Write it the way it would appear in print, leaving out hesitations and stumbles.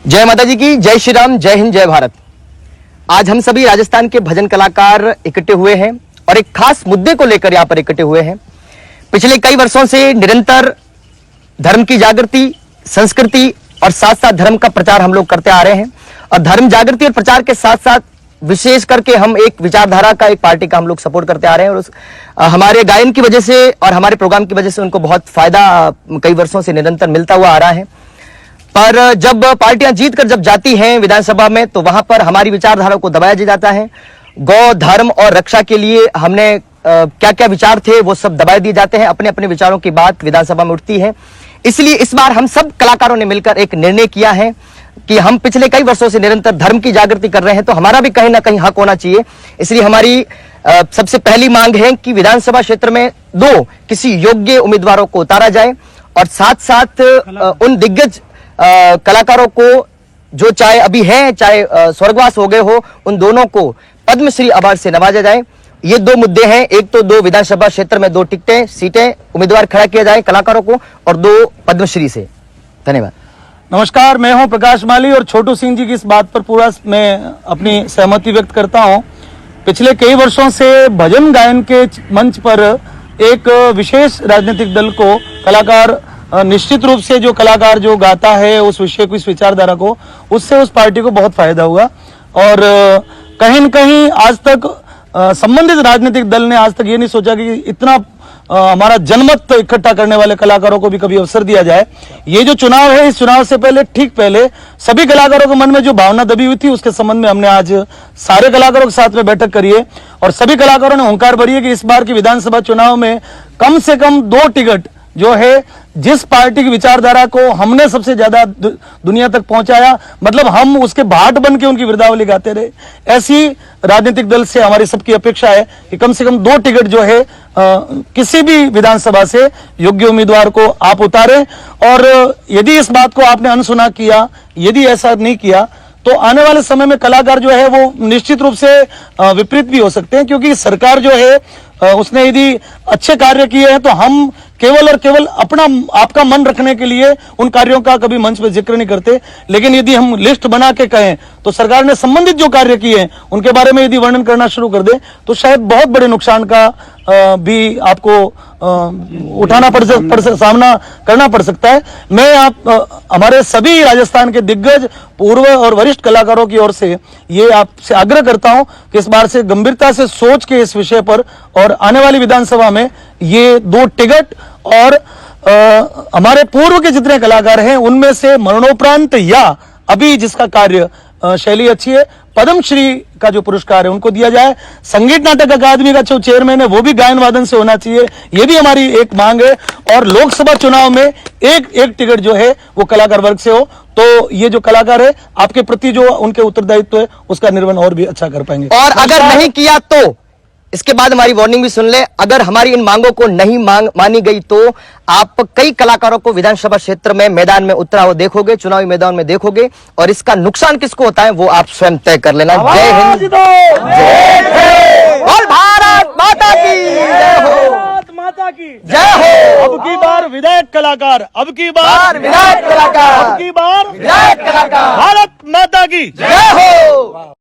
जय माता जी की, जय श्री राम, जय हिंद, जय भारत। आज हम सभी राजस्थान के भजन कलाकार इकट्ठे हुए हैं और एक खास मुद्दे को लेकर यहाँ पर इकट्ठे हुए हैं। पिछले कई वर्षों से निरंतर धर्म की जागृति, संस्कृति और साथ साथ धर्म का प्रचार हम लोग करते आ रहे हैं और धर्म जागृति और प्रचार के साथ साथ विशेष करके हम एक विचारधारा का, एक पार्टी का हम लोग सपोर्ट करते आ रहे हैं और हमारे गायन की वजह से और हमारे प्रोग्राम की वजह से उनको बहुत फायदा कई वर्षों से निरंतर मिलता हुआ आ रहा है। पर जब पार्टियां जीत कर जब जाती हैं विधानसभा में तो वहां पर हमारी विचारधारा को दबाया जाता है। गौ धर्म और रक्षा के लिए हमने क्या क्या विचार थे वो सब दबाए दिए जाते हैं। अपने अपने विचारों की बात विधानसभा में उठती है। इसलिए इस बार हम सब कलाकारों ने मिलकर एक निर्णय किया है कि हम पिछले कई वर्षों से निरंतर धर्म की जागृति कर रहे हैं तो हमारा भी कहीं ना कहीं हक होना चाहिए। इसलिए हमारी सबसे पहली मांग है कि विधानसभा क्षेत्र में किसी योग्य उम्मीदवारों को उतारा जाए और साथ साथ उन दिग्गज कलाकारों को जो चाहे अभी हैं चाहे स्वर्गवास हो गए हो, उन दोनों को पद्मश्री अवार्ड से नवाजा जाए। ये दो मुद्दे हैं, एक तो 2 विधानसभा क्षेत्र में 2 टिकटें, सीटें, उम्मीदवार खड़ा किया जाए कलाकारों को और 2 पद्मश्री से। धन्यवाद। नमस्कार, मैं हूं प्रकाश माली और छोटू सिंह जी की इस बात पर पूरा मैं अपनी सहमति व्यक्त करता हूं। पिछले कई वर्षों से भजन गायन के मंच पर एक विशेष राजनीतिक दल को कलाकार, निश्चित रूप से जो कलाकार जो गाता है उस विषय को, इस विचारधारा को, उससे उस पार्टी को बहुत फायदा हुआ और कहीं न कहीं आज तक संबंधित राजनीतिक दल ने आज तक ये नहीं सोचा कि इतना हमारा जनमत इकट्ठा करने वाले कलाकारों को भी कभी अवसर दिया जाए। ये जो चुनाव है, इस चुनाव से पहले, ठीक पहले, सभी कलाकारों के मन में जो भावना दबी हुई थी उसके संबंध में हमने आज सारे कलाकारों के साथ में बैठक करी है और सभी कलाकारों ने हुंकार भरी है कि इस बार की विधानसभा चुनाव में कम से कम 2 टिकट जो है, जिस पार्टी की विचारधारा को हमने सबसे ज्यादा दुनिया तक पहुंचाया, मतलब हम उसके भाट बन के उनकी वृद्धावली गाते रहे, ऐसी राजनीतिक दल से हमारी सबकी अपेक्षा है कि कम से कम 2 टिकट जो है किसी भी विधानसभा से योग्य उम्मीदवार को आप उतारें। और यदि इस बात को आपने अनसुना किया, यदि ऐसा नहीं किया, तो आने वाले समय में कलाकार जो है वो निश्चित रूप से विपरीत भी हो सकते हैं, क्योंकि सरकार जो है उसने यदि अच्छे कार्य किए हैं तो हम केवल और केवल अपना आपका मन रखने के लिए उन कार्यों का कभी मंच पर जिक्र नहीं करते। लेकिन यदि हम लिस्ट बना के कहें तो सरकार ने संबंधित जो कार्य किए हैं उनके बारे में यदि वर्णन करना शुरू कर दे तो शायद बहुत बड़े नुकसान का भी आपको सामना करना पड़ सकता है। मैं हमारे सभी राजस्थान के दिग्गज, पूर्व और वरिष्ठ कलाकारों की ओर से ये आपसे आग्रह करता हूं कि इस बार से गंभीरता से सोच के इस विषय पर और आने वाली विधानसभा में ये 2 टिकट और हमारे पूर्व के जितने कलाकार हैं उनमें से मरणोपरांत या अभी जिसका कार्य शैली अच्छी है, पद्मश्री का जो पुरस्कार है उनको दिया जाए। संगीत नाटक अकादमी का जो चेयरमैन है वो भी गायन वादन से होना चाहिए, ये भी हमारी एक मांग है। और लोकसभा चुनाव में एक टिकट जो है वो कलाकार वर्ग से हो, तो ये जो कलाकार है आपके प्रति जो उनके उत्तरदायित्व है उसका निर्वहन और भी अच्छा कर पाएंगे। और अगर नहीं किया तो इसके बाद हमारी वार्निंग भी सुन ले, अगर हमारी इन मांगों को नहीं मानी गई तो आप कई कलाकारों को विधानसभा क्षेत्र में मैदान में उतरा हुआ देखोगे, चुनावी मैदान में देखोगे और इसका नुकसान किसको होता है वो आप स्वयं तय कर लेना। जय हिंद, और भारत माता की जय हो, माता की जय हो। अब की बार विधायक कलाकार, अब की बार विधायक कलाकार, अब की बार विधायक कलाकार, भारत माता की जय हो।